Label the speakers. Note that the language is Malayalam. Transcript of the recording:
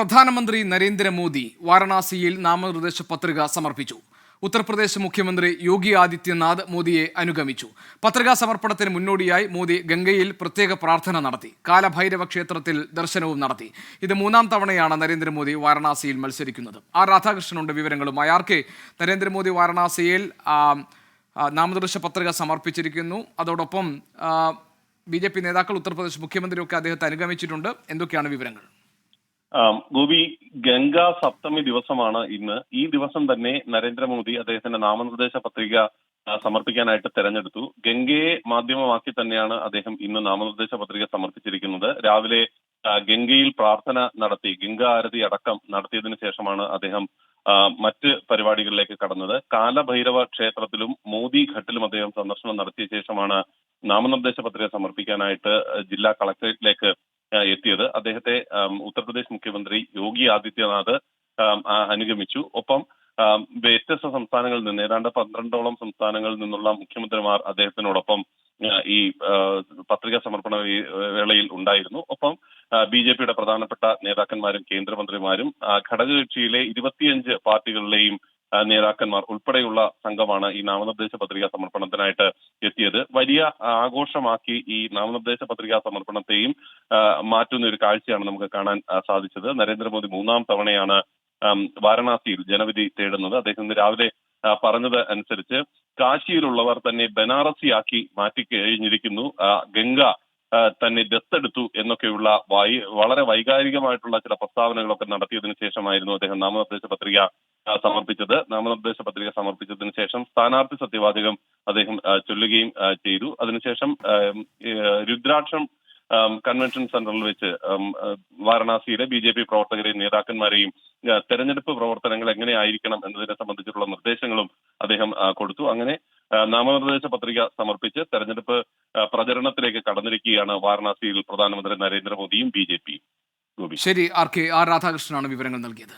Speaker 1: പ്രധാനമന്ത്രി നരേന്ദ്രമോദി വാരണാസിയിൽ നാമനിർദ്ദേശ പത്രിക സമർപ്പിച്ചു. ഉത്തർപ്രദേശ് മുഖ്യമന്ത്രി യോഗി ആദിത്യനാഥ് മോദിയെ അനുഗമിച്ചു. പത്രികാ സമർപ്പണത്തിന് മുന്നോടിയായി മോദി ഗംഗയിൽ പ്രത്യേക പ്രാർത്ഥന നടത്തി. കാലഭൈരവ ക്ഷേത്രത്തിൽ ദർശനവും നടത്തി. ഇത് മൂന്നാം തവണയാണ് നരേന്ദ്രമോദി വാരണാസിയിൽ മത്സരിക്കുന്നത്. ആർ രാധാകൃഷ്ണനുണ്ട് വിവരങ്ങളുമായി. ആർക്കെ, നരേന്ദ്രമോദി വാരണാസിയിൽ നാമനിർദ്ദേശ പത്രിക സമർപ്പിച്ചിരിക്കുന്നു. അതോടൊപ്പം BJP നേതാക്കൾ, ഉത്തർപ്രദേശ് മുഖ്യമന്ത്രിയൊക്കെ അദ്ദേഹത്തെ അനുഗമിച്ചിട്ടുണ്ട്. എന്തൊക്കെയാണ് വിവരങ്ങൾ?
Speaker 2: ഗോപി, ഗംഗാ സപ്തമി ദിവസമാണ് ഇന്ന്. ഈ ദിവസം തന്നെ നരേന്ദ്രമോദി അദ്ദേഹത്തിന്റെ നാമനിർദ്ദേശ പത്രിക സമർപ്പിക്കാനായിട്ട് തെരഞ്ഞെടുത്തു. ഗംഗയെ മാധ്യമമാക്കി തന്നെയാണ് അദ്ദേഹം ഇന്ന് നാമനിർദ്ദേശ പത്രിക സമർപ്പിച്ചിരിക്കുന്നത്. രാവിലെ ഗംഗയിൽ പ്രാർത്ഥന നടത്തി, ഗംഗാ ആരതി അടക്കം നടത്തിയതിനു ശേഷമാണ് അദ്ദേഹം മറ്റ് പരിപാടികളിലേക്ക് കടന്നത്. കാലഭൈരവ ക്ഷേത്രത്തിലും മോദി ഘട്ടിലും അദ്ദേഹം സന്ദർശനം നടത്തിയ ശേഷമാണ് നാമനിർദ്ദേശ പത്രിക സമർപ്പിക്കാനായിട്ട് ജില്ലാ കളക്ടറേറ്റിലേക്ക് എത്തിയത്. അദ്ദേഹത്തെ ഉത്തർപ്രദേശ് മുഖ്യമന്ത്രി യോഗി ആദിത്യനാഥ് അനുഗമിച്ചു. ഒപ്പം വ്യത്യസ്ത സംസ്ഥാനങ്ങളിൽ നിന്ന് ഏതാണ്ട് 12ഓളം സംസ്ഥാനങ്ങളിൽ നിന്നുള്ള മുഖ്യമന്ത്രിമാർ അദ്ദേഹത്തിനോടൊപ്പം ഈ പത്രികാ സമർപ്പണ വേളയിൽ ഉണ്ടായിരുന്നു. ഒപ്പം BJPയുടെ പ്രധാനപ്പെട്ട നേതാക്കന്മാരും കേന്ദ്രമന്ത്രിമാരും ഘടകകക്ഷിയിലെ 25 പാർട്ടികളിലെയും നേതാക്കന്മാർ ഉൾപ്പെടെയുള്ള സംഘമാണ് ഈ നാമനിർദ്ദേശ പത്രികാ സമർപ്പണത്തിനായിട്ട് എത്തിയത്. വലിയ ആഘോഷമാക്കി ഈ നാമനിർദ്ദേശ പത്രികാ സമർപ്പണത്തെയും മാറ്റുന്ന ഒരു കാഴ്ചയാണ് നമുക്ക് കാണാൻ സാധിച്ചത്. നരേന്ദ്രമോദി മൂന്നാം തവണയാണ് വാരണാസിയിൽ ജനവിധി തേടുന്നത്. അദ്ദേഹം ഇന്ന് രാവിലെ പറഞ്ഞത് അനുസരിച്ച് കാശിയിലുള്ളവർ തന്നെ ബനാറസിയാക്കി മാറ്റി കഴിഞ്ഞിരിക്കുന്നു, ഗംഗ തന്നെ ദത്തെടുത്തു എന്നൊക്കെയുള്ള വളരെ വൈകാരികമായിട്ടുള്ള ചില പ്രസ്താവനകളൊക്കെ നടത്തിയതിനു ശേഷമായിരുന്നു അദ്ദേഹം നാമനിർദ്ദേശ പത്രിക സമർപ്പിച്ചത്. നാമനിർദ്ദേശ പത്രിക സമർപ്പിച്ചതിന് ശേഷം സ്ഥാനാർത്ഥി സത്യവാചകം അദ്ദേഹം ചൊല്ലുകയും ചെയ്തു. അതിനുശേഷം രുദ്രാക്ഷം കൺവെൻഷൻ സെന്ററിൽ വെച്ച് വാരണാസിയിലെ BJP പ്രവർത്തകരെയും നേതാക്കന്മാരെയും തെരഞ്ഞെടുപ്പ് പ്രവർത്തനങ്ങൾ എങ്ങനെയായിരിക്കണം എന്നതിനെ സംബന്ധിച്ചിട്ടുള്ള നിർദ്ദേശങ്ങളും അദ്ദേഹം കൊടുത്തു. അങ്ങനെ നാമനിർദ്ദേശ പത്രിക സമർപ്പിച്ച് തെരഞ്ഞെടുപ്പ് പ്രചരണത്തിലേക്ക് കടന്നിരിക്കുകയാണ് വാരണാസിയിൽ പ്രധാനമന്ത്രി നരേന്ദ്രമോദിയും BJP.
Speaker 1: ശരി, ആർ രാധാകൃഷ്ണനാണ് വിവരങ്ങൾ നൽകിയത്.